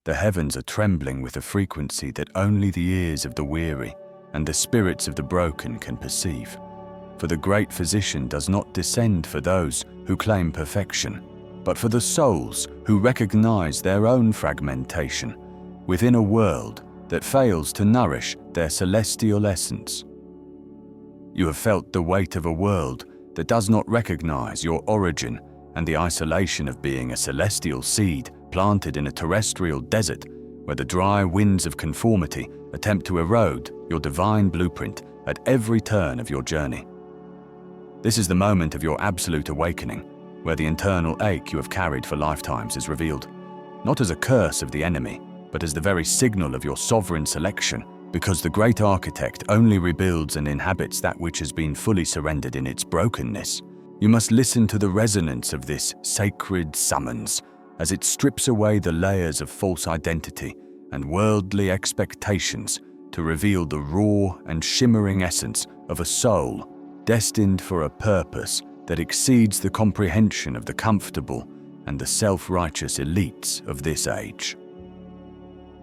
The heavens are trembling with a frequency that only the ears of the weary and the spirits of the broken can perceive. For the great physician does not descend for those who claim perfection, but for the souls who recognize their own fragmentation within a world that fails to nourish their celestial essence. You have felt the weight of a world that does not recognize your origin and the isolation of being a celestial seed planted in a terrestrial desert where the dry winds of conformity attempt to erode your divine blueprint at every turn of your journey. This is the moment of your absolute awakening, where the internal ache you have carried for lifetimes is revealed, not as a curse of the enemy, but as the very signal of your sovereign selection, because the great architect only rebuilds and inhabits that which has been fully surrendered in its brokenness. You must listen to the resonance of this sacred summons as it strips away the layers of false identity and worldly expectations to reveal the raw and shimmering essence of a soul destined for a purpose that exceeds the comprehension of the comfortable and the self-righteous elites of this age.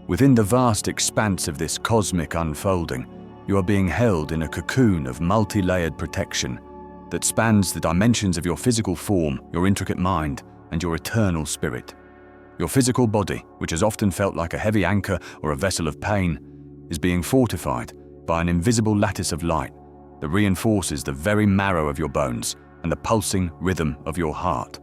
Within the vast expanse of this cosmic unfolding, you are being held in a cocoon of multi-layered protection that spans the dimensions of your physical form, your intricate mind, and your eternal spirit. Your physical body, which has often felt like a heavy anchor or a vessel of pain, is being fortified by an invisible lattice of light that reinforces the very marrow of your bones and the pulsing rhythm of your heart.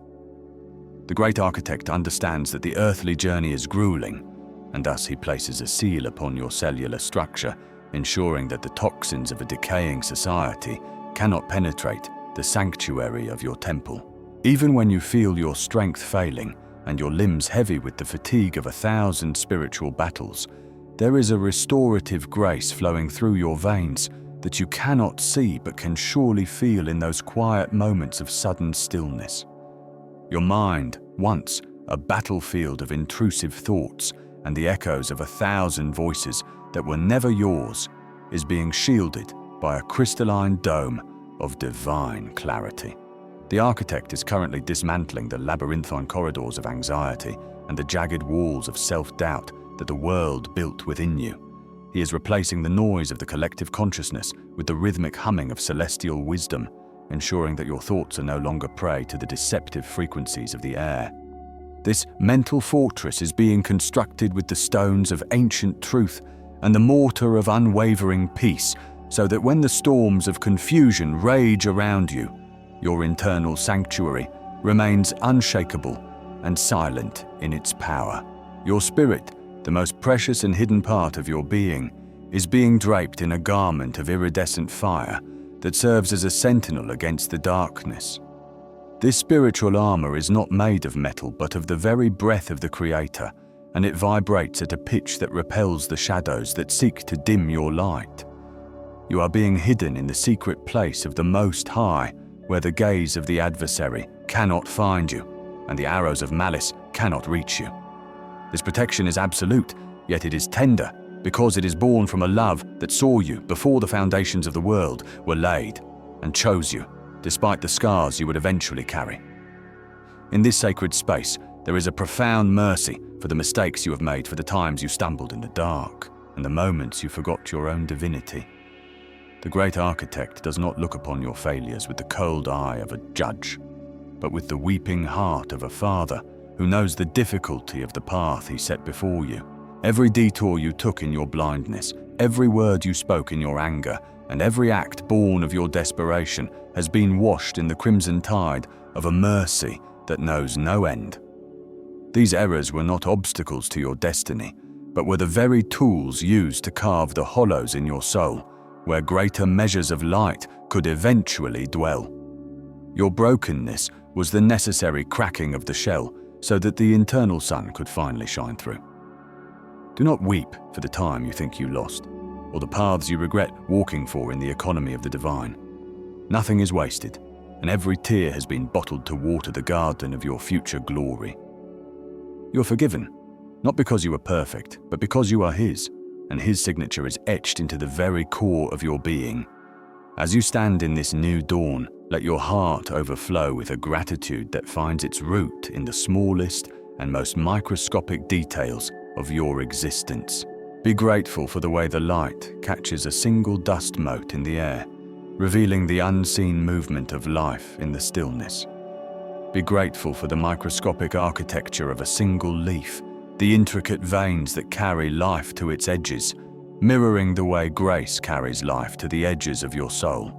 The great architect understands that the earthly journey is grueling, and thus he places a seal upon your cellular structure, ensuring that the toxins of a decaying society cannot penetrate the sanctuary of your temple. Even when you feel your strength failing and your limbs heavy with the fatigue of 1,000 spiritual battles, there is a restorative grace flowing through your veins that you cannot see but can surely feel in those quiet moments of sudden stillness. Your mind, once a battlefield of intrusive thoughts and the echoes of 1,000 voices that were never yours, is being shielded by a crystalline dome of divine clarity. The architect is currently dismantling the labyrinthine corridors of anxiety and the jagged walls of self-doubt that the world built within you. He is replacing the noise of the collective consciousness with the rhythmic humming of celestial wisdom, ensuring that your thoughts are no longer prey to the deceptive frequencies of the air. This mental fortress is being constructed with the stones of ancient truth and the mortar of unwavering peace, so that when the storms of confusion rage around you, your internal sanctuary remains unshakable and silent in its power. Your spirit, the most precious and hidden part of your being, is being draped in a garment of iridescent fire that serves as a sentinel against the darkness. This spiritual armor is not made of metal but of the very breath of the Creator, and it vibrates at a pitch that repels the shadows that seek to dim your light. You are being hidden in the secret place of the Most High, where the gaze of the adversary cannot find you, and the arrows of malice cannot reach you. This protection is absolute, yet it is tender, because it is born from a love that saw you before the foundations of the world were laid, and chose you, despite the scars you would eventually carry. In this sacred space, there is a profound mercy for the mistakes you have made, for the times you stumbled in the dark, and the moments you forgot your own divinity. The great architect does not look upon your failures with the cold eye of a judge, but with the weeping heart of a father who knows the difficulty of the path he set before you. Every detour you took in your blindness, every word you spoke in your anger, and every act born of your desperation has been washed in the crimson tide of a mercy that knows no end. These errors were not obstacles to your destiny, but were the very tools used to carve the hollows in your soul, where greater measures of light could eventually dwell. Your brokenness was the necessary cracking of the shell so that the internal sun could finally shine through. Do not weep for the time you think you lost, or the paths you regret walking for in the economy of the divine. Nothing is wasted, and every tear has been bottled to water the garden of your future glory. You are forgiven, not because you are perfect, but because you are His, and His signature is etched into the very core of your being. As you stand in this new dawn, let your heart overflow with a gratitude that finds its root in the smallest and most microscopic details of your existence. Be grateful for the way the light catches a single dust mote in the air, revealing the unseen movement of life in the stillness. Be grateful for the microscopic architecture of a single leaf, the intricate veins that carry life to its edges, mirroring the way grace carries life to the edges of your soul.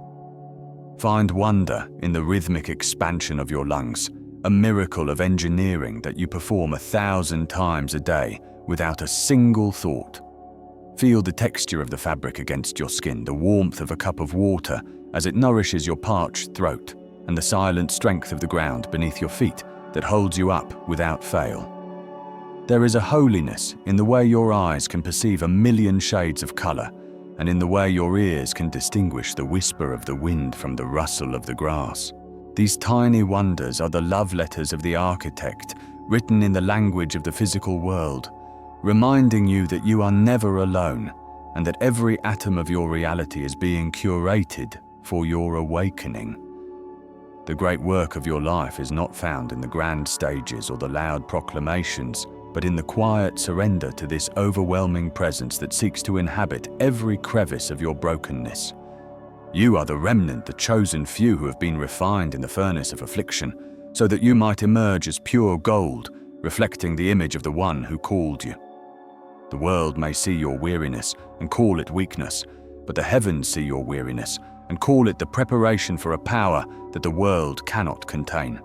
Find wonder in the rhythmic expansion of your lungs, a miracle of engineering that you perform 1,000 times a day without a single thought. Feel the texture of the fabric against your skin, the warmth of a cup of water as it nourishes your parched throat, and the silent strength of the ground beneath your feet that holds you up without fail. There is a holiness in the way your eyes can perceive 1,000,000 shades of color, and in the way your ears can distinguish the whisper of the wind from the rustle of the grass. These tiny wonders are the love letters of the architect, written in the language of the physical world, reminding you that you are never alone and that every atom of your reality is being curated for your awakening. The great work of your life is not found in the grand stages or the loud proclamations, but in the quiet surrender to this overwhelming presence that seeks to inhabit every crevice of your brokenness. You are the remnant, the chosen few who have been refined in the furnace of affliction, so that you might emerge as pure gold, reflecting the image of the one who called you. The world may see your weariness and call it weakness, but the heavens see your weariness and call it the preparation for a power that the world cannot contain.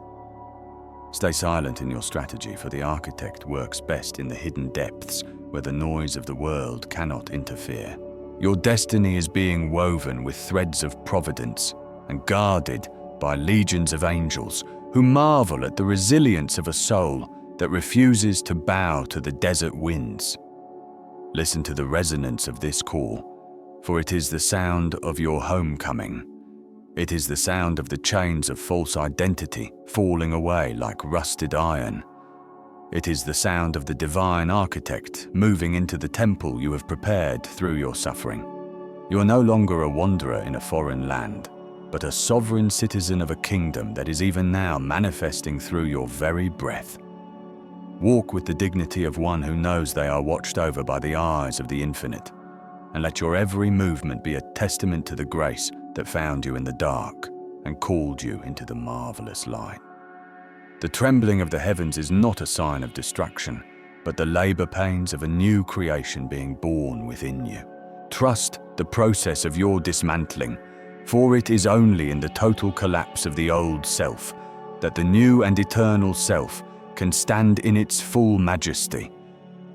Stay silent in your strategy, for the architect works best in the hidden depths where the noise of the world cannot interfere. Your destiny is being woven with threads of providence and guarded by legions of angels who marvel at the resilience of a soul that refuses to bow to the desert winds. Listen to the resonance of this call, for it is the sound of your homecoming. It is the sound of the chains of false identity falling away like rusted iron. It is the sound of the divine architect moving into the temple you have prepared through your suffering. You are no longer a wanderer in a foreign land, but a sovereign citizen of a kingdom that is even now manifesting through your very breath. Walk with the dignity of one who knows they are watched over by the eyes of the infinite, and let your every movement be a testament to the grace that found you in the dark and called you into the marvelous light. The trembling of the heavens is not a sign of destruction, but the labor pains of a new creation being born within you. Trust the process of your dismantling, for it is only in the total collapse of the old self that the new and eternal self can stand in its full majesty.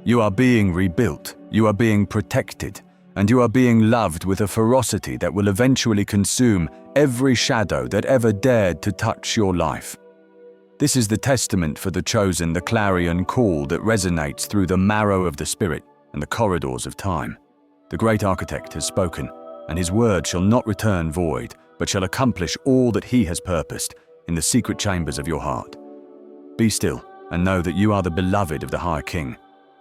You are being rebuilt, you are being protected, and you are being loved with a ferocity that will eventually consume every shadow that ever dared to touch your life. This is the testament for the chosen, the clarion call that resonates through the marrow of the spirit and the corridors of time. The great architect has spoken, and his word shall not return void, but shall accomplish all that he has purposed in the secret chambers of your heart. Be still and know that you are the beloved of the High King,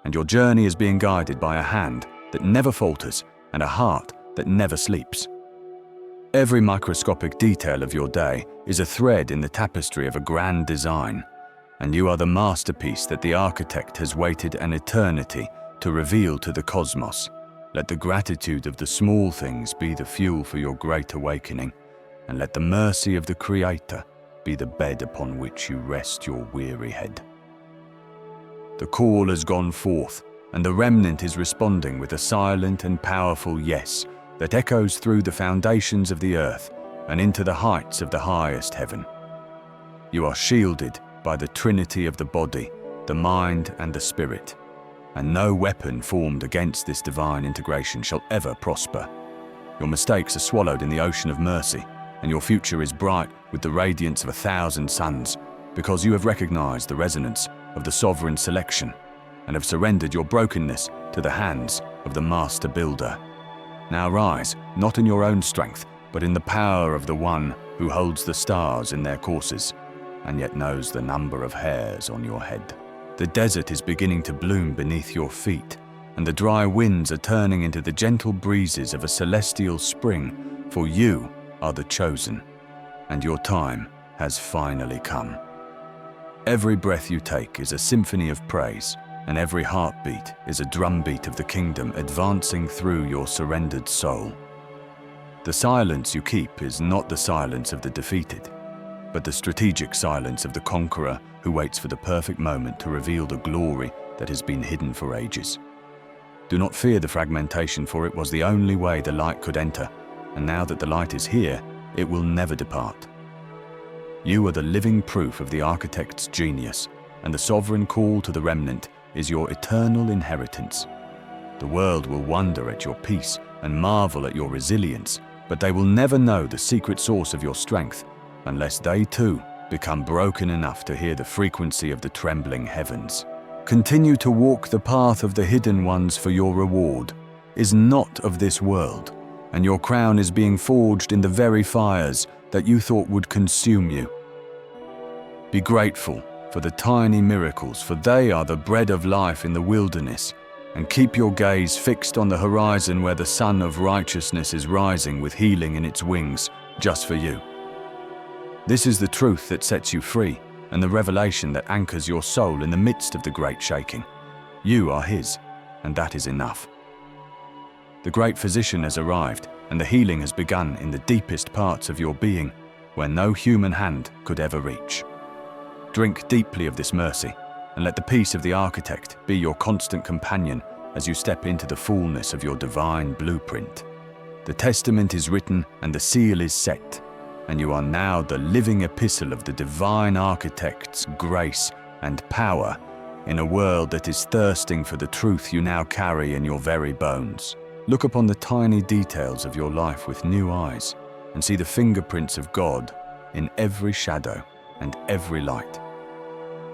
and your journey is being guided by a hand that never falters and a heart that never sleeps. Every microscopic detail of your day is a thread in the tapestry of a grand design, and you are the masterpiece that the architect has waited an eternity to reveal to the cosmos. Let the gratitude of the small things be the fuel for your great awakening, and let the mercy of the Creator be the bed upon which you rest your weary head. The call has gone forth, and the remnant is responding with a silent and powerful yes that echoes through the foundations of the earth and into the heights of the highest heaven. You are shielded by the trinity of the body, the mind, and the spirit, and no weapon formed against this divine integration shall ever prosper. Your mistakes are swallowed in the ocean of mercy, and your future is bright with the radiance of 1,000 suns, because you have recognized the resonance of the sovereign selection and have surrendered your brokenness to the hands of the master builder. Now rise, not in your own strength, but in the power of the one who holds the stars in their courses, and yet knows the number of hairs on your head. The desert is beginning to bloom beneath your feet, and the dry winds are turning into the gentle breezes of a celestial spring, for you are the chosen, and your time has finally come. Every breath you take is a symphony of praise, and every heartbeat is a drumbeat of the kingdom advancing through your surrendered soul. The silence you keep is not the silence of the defeated, but the strategic silence of the conqueror who waits for the perfect moment to reveal the glory that has been hidden for ages. Do not fear the fragmentation, for it was the only way the light could enter, and now that the light is here, it will never depart. You are the living proof of the architect's genius, and the sovereign call to the remnant is your eternal inheritance. The world will wonder at your peace and marvel at your resilience, but they will never know the secret source of your strength unless they too become broken enough to hear the frequency of the trembling heavens. Continue to walk the path of the hidden ones, for your reward is not of this world, and your crown is being forged in the very fires that you thought would consume you. Be grateful for the tiny miracles, for they are the bread of life in the wilderness, and keep your gaze fixed on the horizon where the sun of righteousness is rising with healing in its wings just for you. This is the truth that sets you free, and the revelation that anchors your soul in the midst of the great shaking. You are His, and that is enough. The great physician has arrived, and the healing has begun in the deepest parts of your being, where no human hand could ever reach. Drink deeply of this mercy, and let the peace of the architect be your constant companion as you step into the fullness of your divine blueprint. The testament is written and the seal is set, and you are now the living epistle of the divine architect's grace and power in a world that is thirsting for the truth you now carry in your very bones. Look upon the tiny details of your life with new eyes and see the fingerprints of God in every shadow and every light.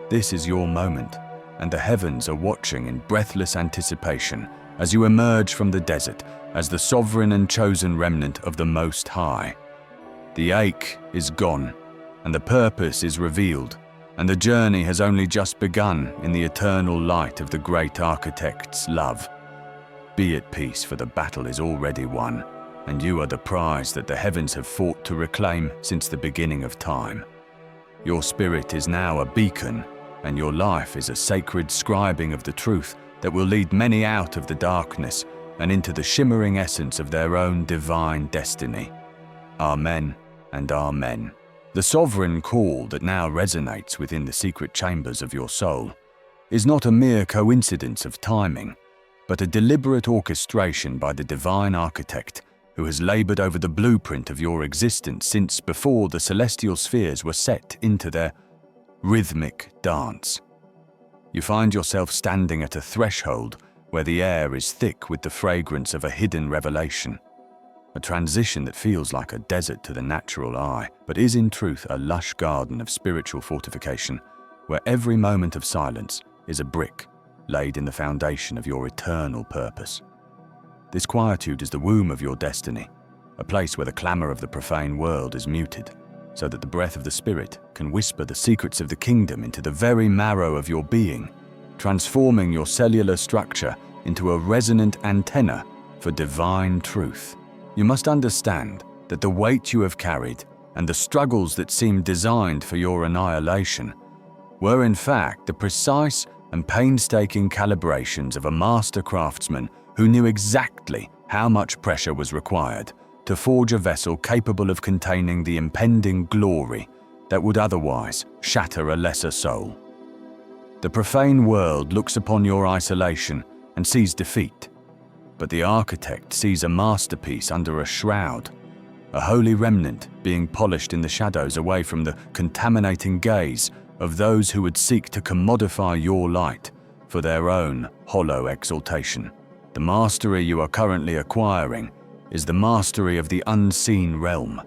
This is your moment, and the heavens are watching in breathless anticipation as you emerge from the desert as the sovereign and chosen remnant of the Most High. The ache is gone, and the purpose is revealed, and the journey has only just begun in the eternal light of the great architect's love. Be at peace, for the battle is already won, and you are the prize that the heavens have fought to reclaim since the beginning of time. Your spirit is now a beacon, and your life is a sacred scribing of the truth that will lead many out of the darkness and into the shimmering essence of their own divine destiny. Amen and amen. The sovereign call that now resonates within the secret chambers of your soul is not a mere coincidence of timing, but a deliberate orchestration by the divine architect who has labored over the blueprint of your existence since before the celestial spheres were set into their rhythmic dance. You find yourself standing at a threshold where the air is thick with the fragrance of a hidden revelation, a transition that feels like a desert to the natural eye, but is in truth a lush garden of spiritual fortification, where every moment of silence is a brick laid in the foundation of your eternal purpose. This quietude is the womb of your destiny, a place where the clamor of the profane world is muted, so that the breath of the Spirit can whisper the secrets of the kingdom into the very marrow of your being, transforming your cellular structure into a resonant antenna for divine truth. You must understand that the weight you have carried and the struggles that seemed designed for your annihilation were in fact the precise and painstaking calibrations of a master craftsman who knew exactly how much pressure was required to forge a vessel capable of containing the impending glory that would otherwise shatter a lesser soul. The profane world looks upon your isolation and sees defeat, but the architect sees a masterpiece under a shroud, a holy remnant being polished in the shadows away from the contaminating gaze of those who would seek to commodify your light for their own hollow exaltation. The mastery you are currently acquiring is the mastery of the unseen realm,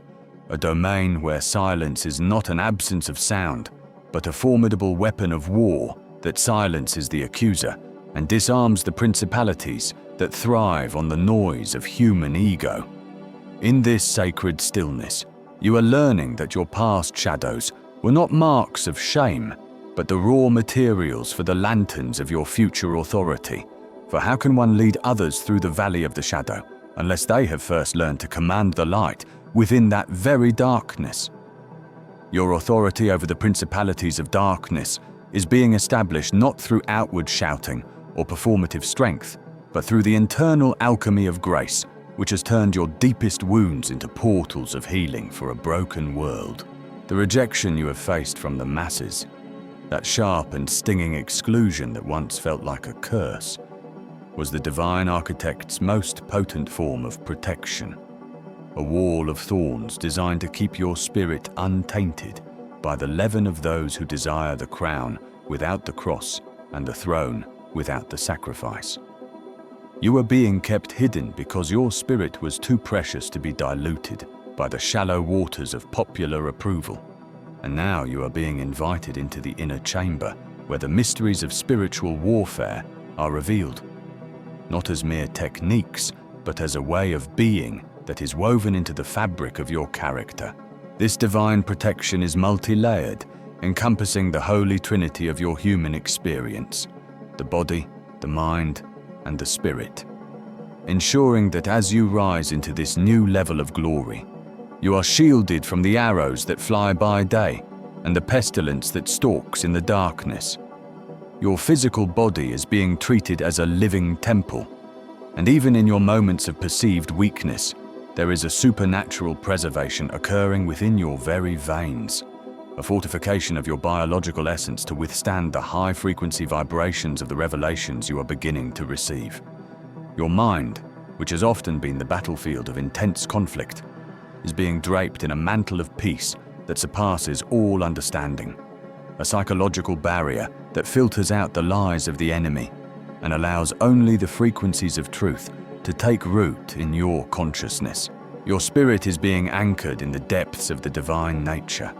a domain where silence is not an absence of sound, but a formidable weapon of war that silences the accuser and disarms the principalities that thrive on the noise of human ego. In this sacred stillness, you are learning that your past shadows were not marks of shame, but the raw materials for the lanterns of your future authority. For how can one lead others through the valley of the shadow unless they have first learned to command the light within that very darkness? Your authority over the principalities of darkness is being established not through outward shouting or performative strength, but through the internal alchemy of grace, which has turned your deepest wounds into portals of healing for a broken world. The rejection you have faced from the masses, that sharp and stinging exclusion that once felt like a curse, was the divine architect's most potent form of protection. A wall of thorns designed to keep your spirit untainted by the leaven of those who desire the crown without the cross and the throne without the sacrifice. You were being kept hidden because your spirit was too precious to be diluted by the shallow waters of popular approval. And now you are being invited into the inner chamber where the mysteries of spiritual warfare are revealed, not as mere techniques, but as a way of being that is woven into the fabric of your character. This divine protection is multi-layered, encompassing the holy trinity of your human experience, the body, the mind, and the spirit, ensuring that as you rise into this new level of glory, you are shielded from the arrows that fly by day and the pestilence that stalks in the darkness. Your physical body is being treated as a living temple, and even in your moments of perceived weakness, there is a supernatural preservation occurring within your very veins, a fortification of your biological essence to withstand the high-frequency vibrations of the revelations you are beginning to receive. Your mind, which has often been the battlefield of intense conflict, is being draped in a mantle of peace that surpasses all understanding, a psychological barrier that filters out the lies of the enemy and allows only the frequencies of truth to take root in your consciousness. Your spirit is being anchored in the depths of the divine nature,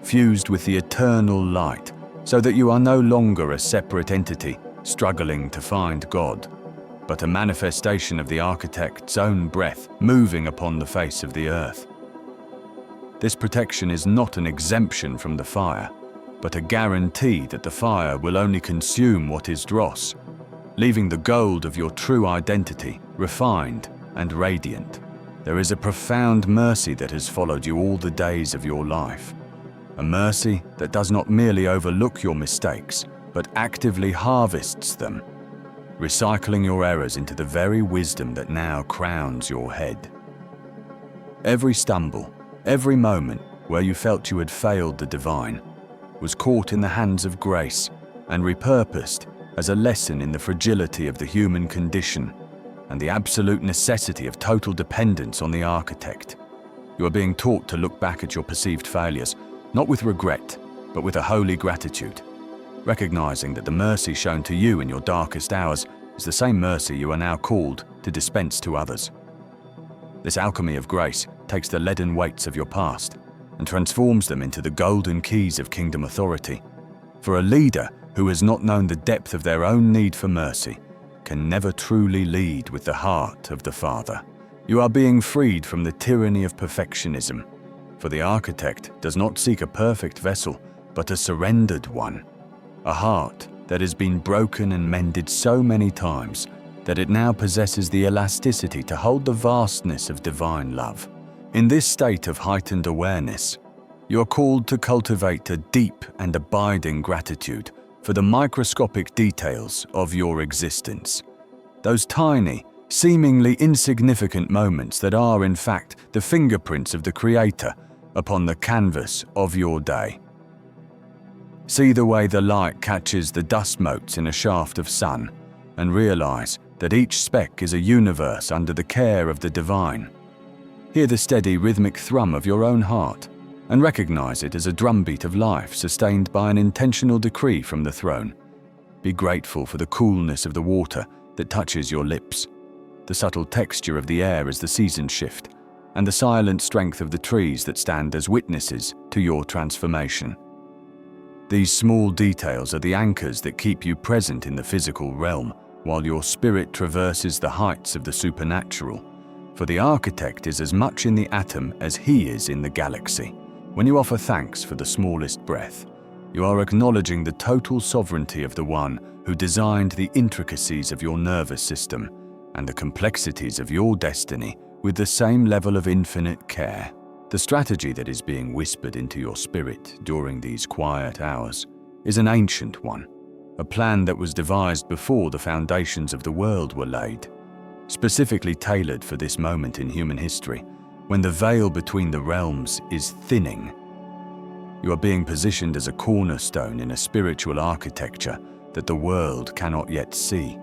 fused with the eternal light, so that you are no longer a separate entity struggling to find God, but a manifestation of the architect's own breath moving upon the face of the earth. This protection is not an exemption from the fire, but a guarantee that the fire will only consume what is dross, leaving the gold of your true identity refined and radiant. There is a profound mercy that has followed you all the days of your life, a mercy that does not merely overlook your mistakes, but actively harvests them, recycling your errors into the very wisdom that now crowns your head. Every stumble, every moment where you felt you had failed the divine, was caught in the hands of grace and repurposed as a lesson in the fragility of the human condition and the absolute necessity of total dependence on the architect. You are being taught to look back at your perceived failures, not with regret, but with a holy gratitude, recognizing that the mercy shown to you in your darkest hours is the same mercy you are now called to dispense to others. This alchemy of grace takes the leaden weights of your past and transforms them into the golden keys of kingdom authority. For a leader who has not known the depth of their own need for mercy can never truly lead with the heart of the Father. You are being freed from the tyranny of perfectionism, for the architect does not seek a perfect vessel, but a surrendered one, a heart that has been broken and mended so many times that it now possesses the elasticity to hold the vastness of divine love. In this state of heightened awareness, you are called to cultivate a deep and abiding gratitude for the microscopic details of your existence. Those tiny, seemingly insignificant moments that are, in fact, the fingerprints of the Creator upon the canvas of your day. See the way the light catches the dust motes in a shaft of sun, and realize that each speck is a universe under the care of the divine. Hear the steady rhythmic thrum of your own heart, and recognize it as a drumbeat of life sustained by an intentional decree from the throne. Be grateful for the coolness of the water that touches your lips, the subtle texture of the air as the seasons shift, and the silent strength of the trees that stand as witnesses to your transformation. These small details are the anchors that keep you present in the physical realm while your spirit traverses the heights of the supernatural. For the architect is as much in the atom as he is in the galaxy. When you offer thanks for the smallest breath, you are acknowledging the total sovereignty of the one who designed the intricacies of your nervous system and the complexities of your destiny with the same level of infinite care. The strategy that is being whispered into your spirit during these quiet hours is an ancient one, a plan that was devised before the foundations of the world were laid, specifically tailored for this moment in human history, when the veil between the realms is thinning. You are being positioned as a cornerstone in a spiritual architecture that the world cannot yet see.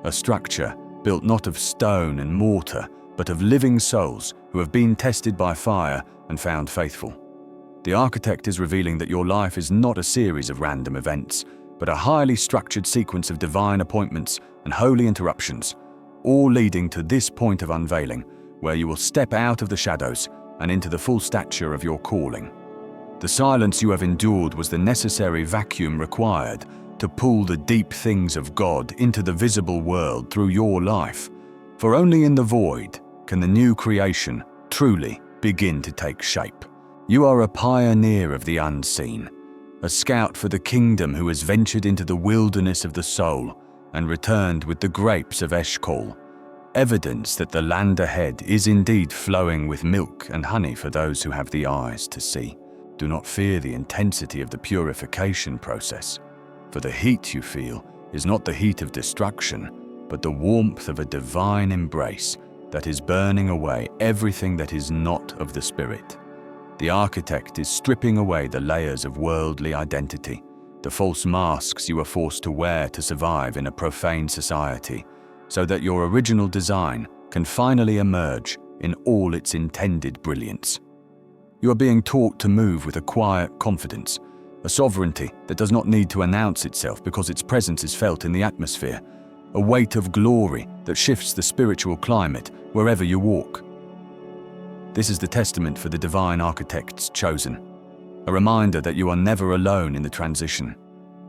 A structure built not of stone and mortar, but of living souls who have been tested by fire and found faithful. The architect is revealing that your life is not a series of random events, but a highly structured sequence of divine appointments and holy interruptions, all leading to this point of unveiling, where you will step out of the shadows and into the full stature of your calling. The silence you have endured was the necessary vacuum required to pull the deep things of God into the visible world through your life, for only in the void can the new creation truly begin to take shape. You are a pioneer of the unseen, a scout for the kingdom who has ventured into the wilderness of the soul and returned with the grapes of Eshcol, evidence that the land ahead is indeed flowing with milk and honey for those who have the eyes to see. Do not fear the intensity of the purification process, for the heat you feel is not the heat of destruction, but the warmth of a divine embrace that is burning away everything that is not of the Spirit. The architect is stripping away the layers of worldly identity, the false masks you are forced to wear to survive in a profane society, so that your original design can finally emerge in all its intended brilliance. You are being taught to move with a quiet confidence, a sovereignty that does not need to announce itself because its presence is felt in the atmosphere, a weight of glory that shifts the spiritual climate wherever you walk. This is the testament for the divine architect's chosen, a reminder that you are never alone in the transition,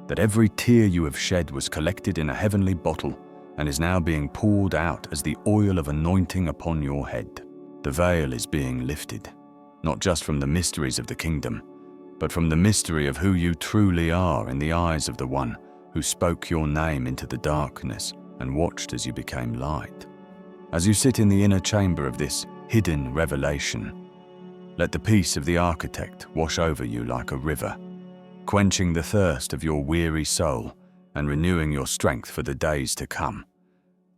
that every tear you have shed was collected in a heavenly bottle and is now being poured out as the oil of anointing upon your head. The veil is being lifted, not just from the mysteries of the kingdom, but from the mystery of who you truly are in the eyes of the one who spoke your name into the darkness and watched as you became light. As you sit in the inner chamber of this hidden revelation, let the peace of the architect wash over you like a river, quenching the thirst of your weary soul and renewing your strength for the days to come.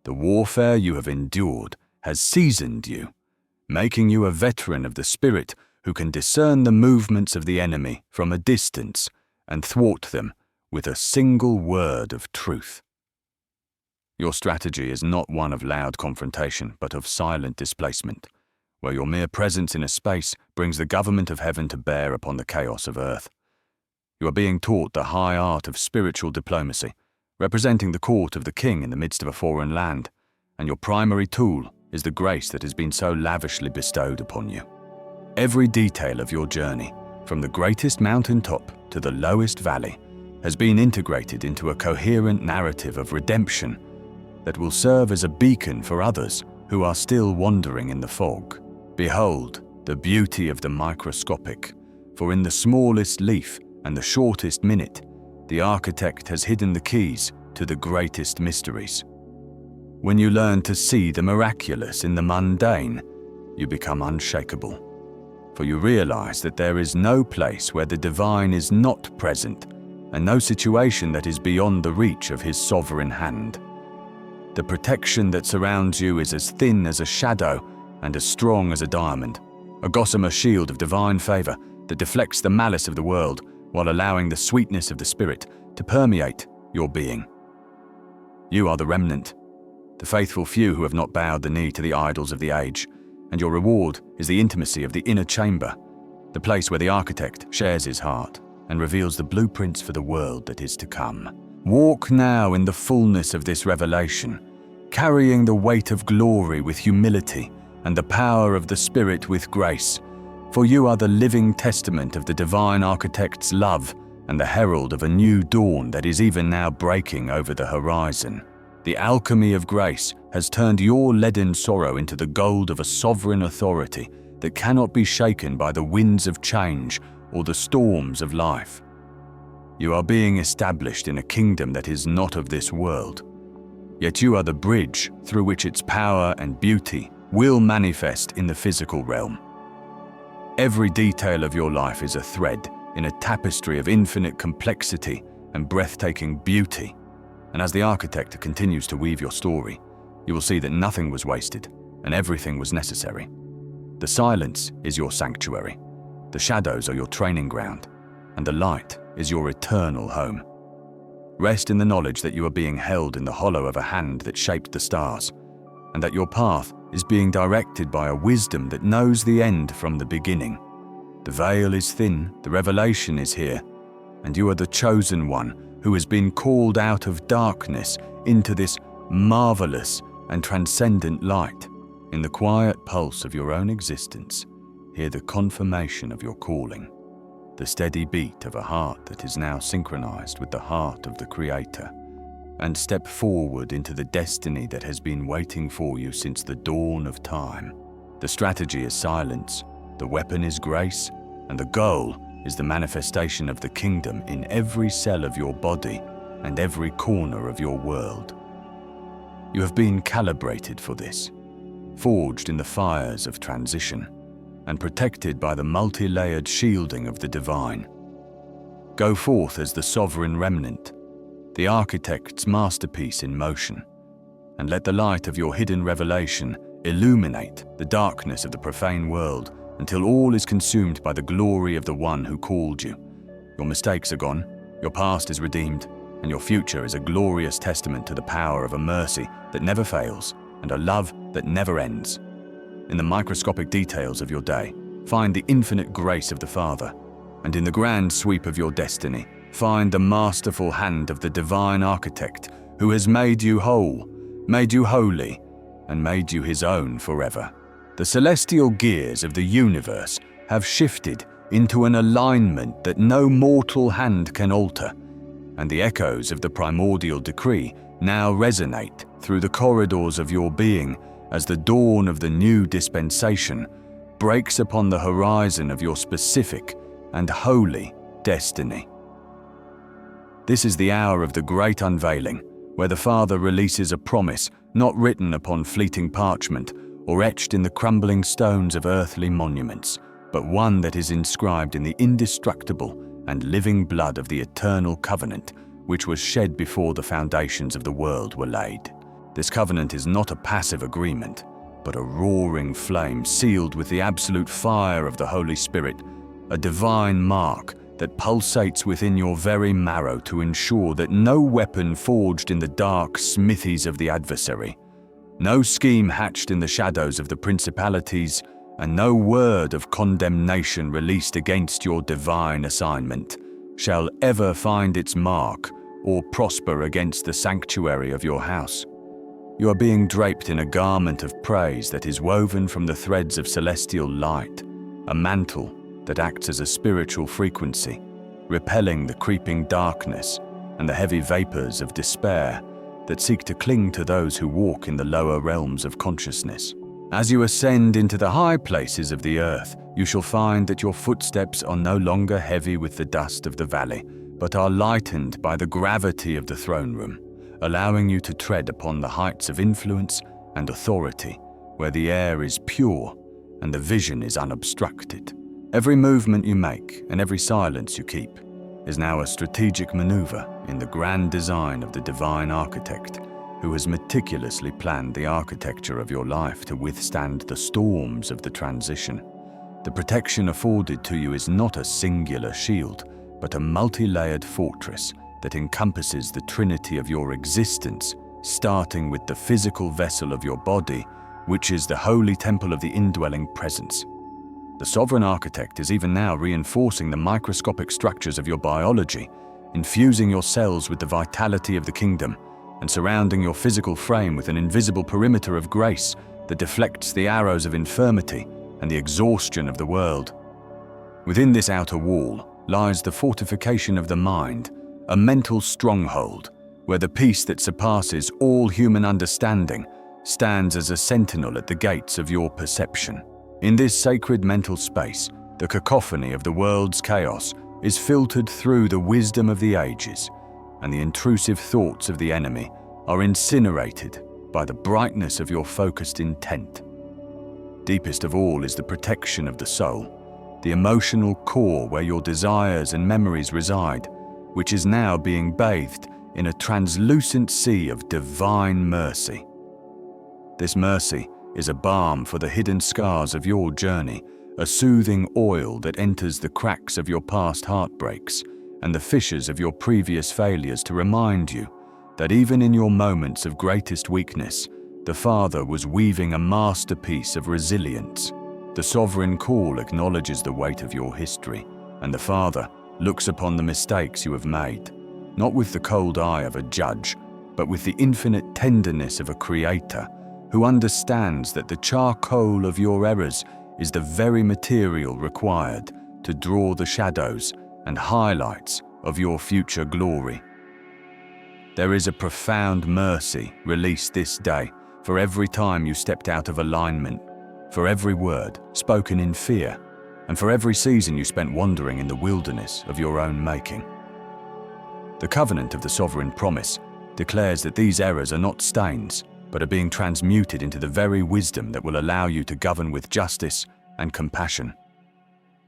The warfare you have endured has seasoned you, making you a veteran of the Spirit who can discern the movements of the enemy from a distance and thwart them with a single word of truth. Your strategy is not one of loud confrontation, but of silent displacement, where your mere presence in a space brings the government of heaven to bear upon the chaos of earth. You are being taught the high art of spiritual diplomacy, representing the court of the king in the midst of a foreign land, and your primary tool is the grace that has been so lavishly bestowed upon you. Every detail of your journey, from the greatest mountaintop to the lowest valley, has been integrated into a coherent narrative of redemption that will serve as a beacon for others who are still wandering in the fog. Behold the beauty of the microscopic, for in the smallest leaf and the shortest minute, the architect has hidden the keys to the greatest mysteries. When you learn to see the miraculous in the mundane, you become unshakable, for you realize that there is no place where the divine is not present and no situation that is beyond the reach of his sovereign hand. The protection that surrounds you is as thin as a shadow and as strong as a diamond, a gossamer shield of divine favor that deflects the malice of the world while allowing the sweetness of the Spirit to permeate your being. You are the remnant, the faithful few who have not bowed the knee to the idols of the age, and your reward is the intimacy of the inner chamber, the place where the architect shares his heart and reveals the blueprints for the world that is to come. Walk now in the fullness of this revelation, carrying the weight of glory with humility and the power of the Spirit with grace, for you are the living testament of the divine architect's love and the herald of a new dawn that is even now breaking over the horizon. The alchemy of grace has turned your leaden sorrow into the gold of a sovereign authority that cannot be shaken by the winds of change or the storms of life. You are being established in a kingdom that is not of this world, yet you are the bridge through which its power and beauty will manifest in the physical realm. Every detail of your life is a thread in a tapestry of infinite complexity and breathtaking beauty. And as the architect continues to weave your story, you will see that nothing was wasted and everything was necessary. The silence is your sanctuary, the shadows are your training ground, and the light is your eternal home. Rest in the knowledge that you are being held in the hollow of a hand that shaped the stars, and that your path is being directed by a wisdom that knows the end from the beginning. The veil is thin, the revelation is here, and you are the chosen one who has been called out of darkness into this marvelous and transcendent light. In the quiet pulse of your own existence, hear the confirmation of your calling, the steady beat of a heart that is now synchronized with the heart of the Creator, and step forward into the destiny that has been waiting for you since the dawn of time. The strategy is silence, the weapon is grace, and the goal is the manifestation of the kingdom in every cell of your body and every corner of your world. You have been calibrated for this, forged in the fires of transition, and protected by the multi-layered shielding of the divine. Go forth as the sovereign remnant, the architect's masterpiece in motion, and let the light of your hidden revelation illuminate the darkness of the profane world until all is consumed by the glory of the one who called you. Your mistakes are gone, your past is redeemed, and your future is a glorious testament to the power of a mercy that never fails and a love that never ends. In the microscopic details of your day, find the infinite grace of the Father, and in the grand sweep of your destiny, find the masterful hand of the divine architect who has made you whole, made you holy, and made you his own forever. The celestial gears of the universe have shifted into an alignment that no mortal hand can alter, and the echoes of the primordial decree now resonate through the corridors of your being as the dawn of the new dispensation breaks upon the horizon of your specific and holy destiny. This is the hour of the great unveiling, where the Father releases a promise not written upon fleeting parchment or etched in the crumbling stones of earthly monuments, but one that is inscribed in the indestructible and living blood of the eternal covenant which was shed before the foundations of the world were laid. This covenant is not a passive agreement, but a roaring flame sealed with the absolute fire of the Holy Spirit, a divine mark that pulsates within your very marrow to ensure that no weapon forged in the dark smithies of the adversary, no scheme hatched in the shadows of the principalities, and no word of condemnation released against your divine assignment shall ever find its mark or prosper against the sanctuary of your house. You are being draped in a garment of praise that is woven from the threads of celestial light, a mantle that acts as a spiritual frequency, repelling the creeping darkness and the heavy vapors of despair that seek to cling to those who walk in the lower realms of consciousness. As you ascend into the high places of the earth, you shall find that your footsteps are no longer heavy with the dust of the valley, but are lightened by the gravity of the throne room, allowing you to tread upon the heights of influence and authority, where the air is pure and the vision is unobstructed. Every movement you make and every silence you keep is now a strategic maneuver in the grand design of the divine architect, who has meticulously planned the architecture of your life to withstand the storms of the transition. The protection afforded to you is not a singular shield, but a multi-layered fortress that encompasses the trinity of your existence, starting with the physical vessel of your body, which is the holy temple of the indwelling presence. The sovereign architect is even now reinforcing the microscopic structures of your biology, infusing your cells with the vitality of the kingdom, and surrounding your physical frame with an invisible perimeter of grace that deflects the arrows of infirmity and the exhaustion of the world. Within this outer wall lies the fortification of the mind, a mental stronghold where the peace that surpasses all human understanding stands as a sentinel at the gates of your perception. In this sacred mental space, the cacophony of the world's chaos is filtered through the wisdom of the ages, and the intrusive thoughts of the enemy are incinerated by the brightness of your focused intent. Deepest of all is the protection of the soul, the emotional core where your desires and memories reside, which is now being bathed in a translucent sea of divine mercy. This mercy is a balm for the hidden scars of your journey, a soothing oil that enters the cracks of your past heartbreaks and the fissures of your previous failures to remind you that even in your moments of greatest weakness, the Father was weaving a masterpiece of resilience. The sovereign call acknowledges the weight of your history, and the Father looks upon the mistakes you have made, not with the cold eye of a judge, but with the infinite tenderness of a creator who understands that the charcoal of your errors is the very material required to draw the shadows and highlights of your future glory. There is a profound mercy released this day for every time you stepped out of alignment, for every word spoken in fear, and for every season you spent wandering in the wilderness of your own making. The covenant of the sovereign promise declares that these errors are not stains, but are being transmuted into the very wisdom that will allow you to govern with justice and compassion.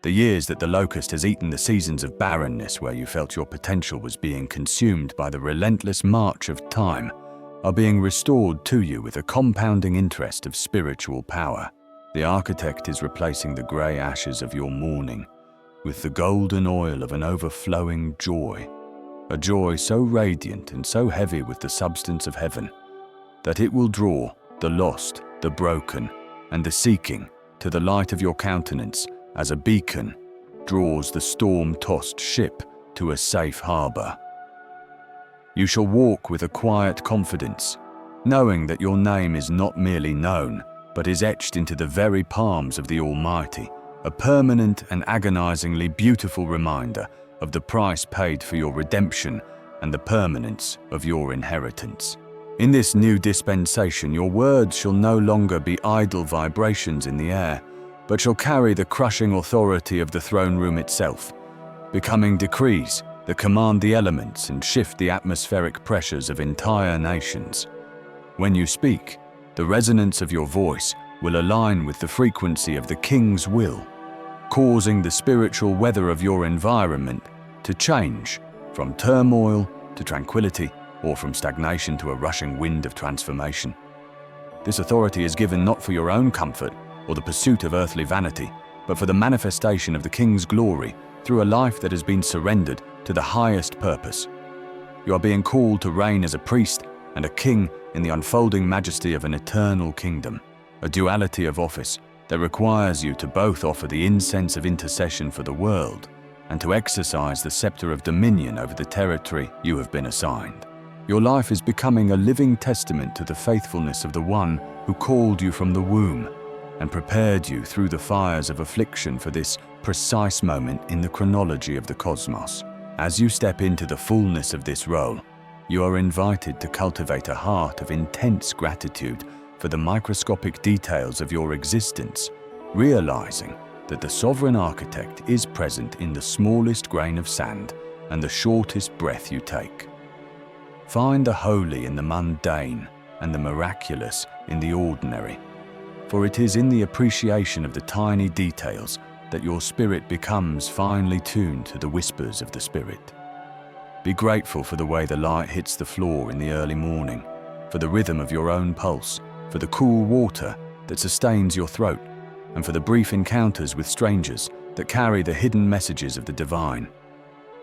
The years that the locust has eaten the seasons of barrenness where you felt your potential was being consumed by the relentless march of time are being restored to you with a compounding interest of spiritual power. The architect is replacing the grey ashes of your mourning with the golden oil of an overflowing joy, a joy so radiant and so heavy with the substance of heaven that it will draw the lost, the broken, and the seeking to the light of your countenance as a beacon draws the storm-tossed ship to a safe harbour. You shall walk with a quiet confidence, knowing that your name is not merely known, but is etched into the very palms of the Almighty, a permanent and agonizingly beautiful reminder of the price paid for your redemption and the permanence of your inheritance. In this new dispensation, your words shall no longer be idle vibrations in the air, but shall carry the crushing authority of the throne room itself, becoming decrees that command the elements and shift the atmospheric pressures of entire nations. When you speak, the resonance of your voice will align with the frequency of the King's will, causing the spiritual weather of your environment to change from turmoil to tranquility, or from stagnation to a rushing wind of transformation. This authority is given not for your own comfort or the pursuit of earthly vanity, but for the manifestation of the King's glory through a life that has been surrendered to the highest purpose. You are being called to reign as a priest and a king in the unfolding majesty of an eternal kingdom, a duality of office that requires you to both offer the incense of intercession for the world and to exercise the scepter of dominion over the territory you have been assigned. Your life is becoming a living testament to the faithfulness of the one who called you from the womb and prepared you through the fires of affliction for this precise moment in the chronology of the cosmos. As you step into the fullness of this role, you are invited to cultivate a heart of intense gratitude for the microscopic details of your existence, realizing that the sovereign architect is present in the smallest grain of sand and the shortest breath you take. Find the holy in the mundane and the miraculous in the ordinary, for it is in the appreciation of the tiny details that your spirit becomes finely tuned to the whispers of the Spirit. Be grateful for the way the light hits the floor in the early morning, for the rhythm of your own pulse, for the cool water that sustains your throat, and for the brief encounters with strangers that carry the hidden messages of the divine.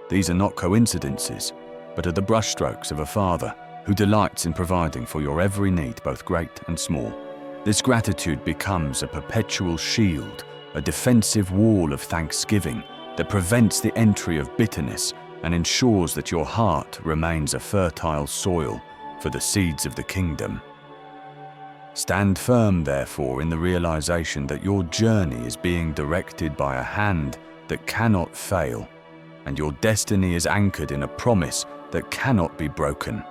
These are not coincidences, but are the brushstrokes of a Father who delights in providing for your every need, both great and small. This gratitude becomes a perpetual shield, a defensive wall of thanksgiving that prevents the entry of bitterness and ensures that your heart remains a fertile soil for the seeds of the kingdom. Stand firm, therefore, in the realization that your journey is being directed by a hand that cannot fail, and your destiny is anchored in a promise that cannot be broken.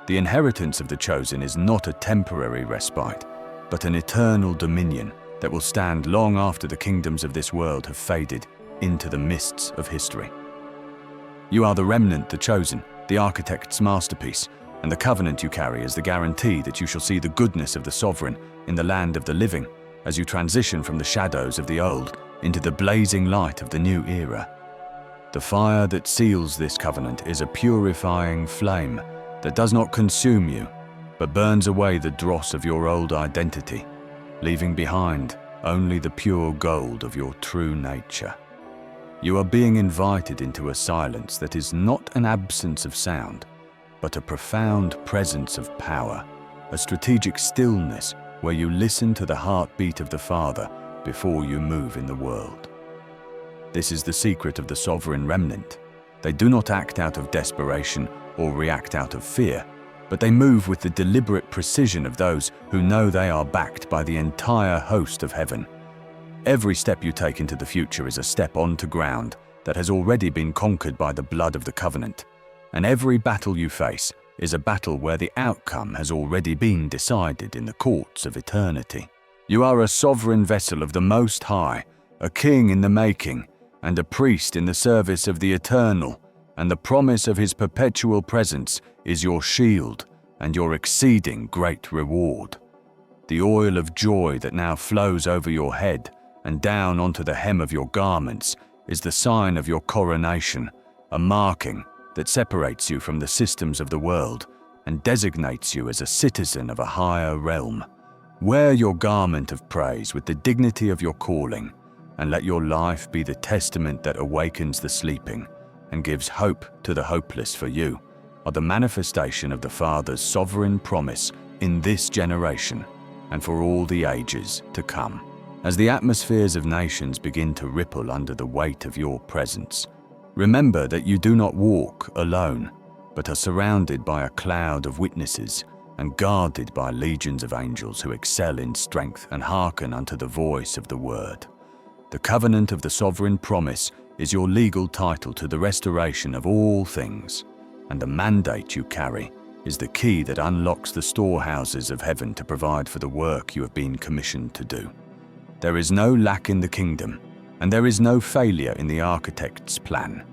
The inheritance of the chosen is not a temporary respite, but an eternal dominion that will stand long after the kingdoms of this world have faded into the mists of history. You are the remnant, the chosen, the architect's masterpiece, and the covenant you carry is the guarantee that you shall see the goodness of the sovereign in the land of the living as you transition from the shadows of the old into the blazing light of the new era. The fire that seals this covenant is a purifying flame that does not consume you, but burns away the dross of your old identity, leaving behind only the pure gold of your true nature. You are being invited into a silence that is not an absence of sound, but a profound presence of power, a strategic stillness where you listen to the heartbeat of the Father before you move in the world. This is the secret of the sovereign remnant. They do not act out of desperation or react out of fear, but they move with the deliberate precision of those who know they are backed by the entire host of heaven. Every step you take into the future is a step onto ground that has already been conquered by the blood of the covenant, and every battle you face is a battle where the outcome has already been decided in the courts of eternity. You are a sovereign vessel of the Most High, a king in the making, and a priest in the service of the Eternal, and the promise of his perpetual presence is your shield and your exceeding great reward. The oil of joy that now flows over your head and down onto the hem of your garments is the sign of your coronation, a marking that separates you from the systems of the world and designates you as a citizen of a higher realm. Wear your garment of praise with the dignity of your calling, and let your life be the testament that awakens the sleeping and gives hope to the hopeless, for you are the manifestation of the Father's sovereign promise in this generation and for all the ages to come. As the atmospheres of nations begin to ripple under the weight of your presence, remember that you do not walk alone, but are surrounded by a cloud of witnesses and guarded by legions of angels who excel in strength and hearken unto the voice of the word. The covenant of the sovereign promise is your legal title to the restoration of all things, and the mandate you carry is the key that unlocks the storehouses of heaven to provide for the work you have been commissioned to do. There is no lack in the kingdom, and there is no failure in the architect's plan.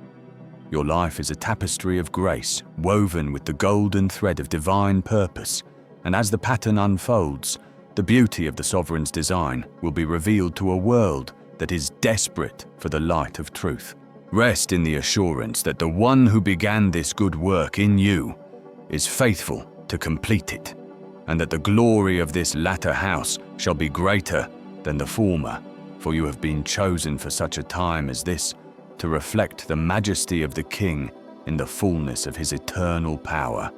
Your life is a tapestry of grace woven with the golden thread of divine purpose, and as the pattern unfolds, the beauty of the sovereign's design will be revealed to a world that is desperate for the light of truth. Rest in the assurance that the one who began this good work in you is faithful to complete it, and that the glory of this latter house shall be greater than the former, for you have been chosen for such a time as this to reflect the majesty of the King in the fullness of his eternal power.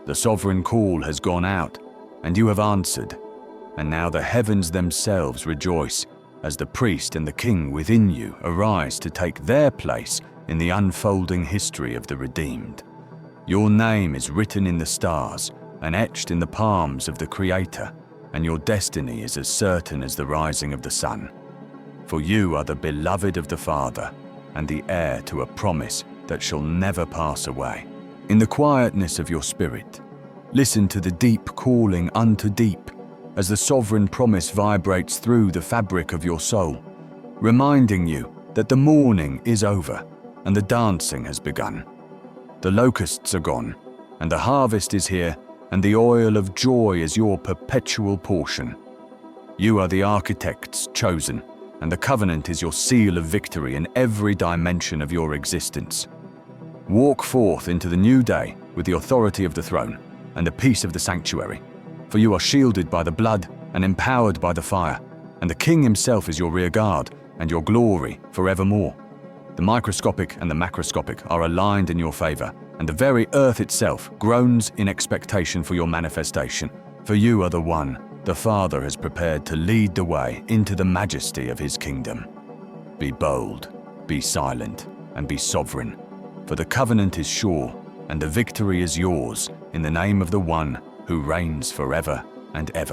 The sovereign call has gone out, and you have answered, and now the heavens themselves rejoice as the priest and the king within you arise to take their place in the unfolding history of the redeemed. Your name is written in the stars and etched in the palms of the Creator, and your destiny is as certain as the rising of the sun. For you are the beloved of the Father and the heir to a promise that shall never pass away. In the quietness of your spirit, listen to the deep calling unto deep as the sovereign promise vibrates through the fabric of your soul, reminding you that the mourning is over and the dancing has begun. The locusts are gone, and the harvest is here, and the oil of joy is your perpetual portion. You are the architect's chosen, and the covenant is your seal of victory in every dimension of your existence. Walk forth into the new day with the authority of the throne and the peace of the sanctuary, for you are shielded by the blood and empowered by the fire, and the King himself is your rear guard and your glory forevermore. The microscopic and the macroscopic are aligned in your favor, and the very earth itself groans in expectation for your manifestation, for you are the one the Father has prepared to lead the way into the majesty of his kingdom. Be bold, be silent, and be sovereign, for the covenant is sure, and the victory is yours in the name of the one who reigns forever and ever.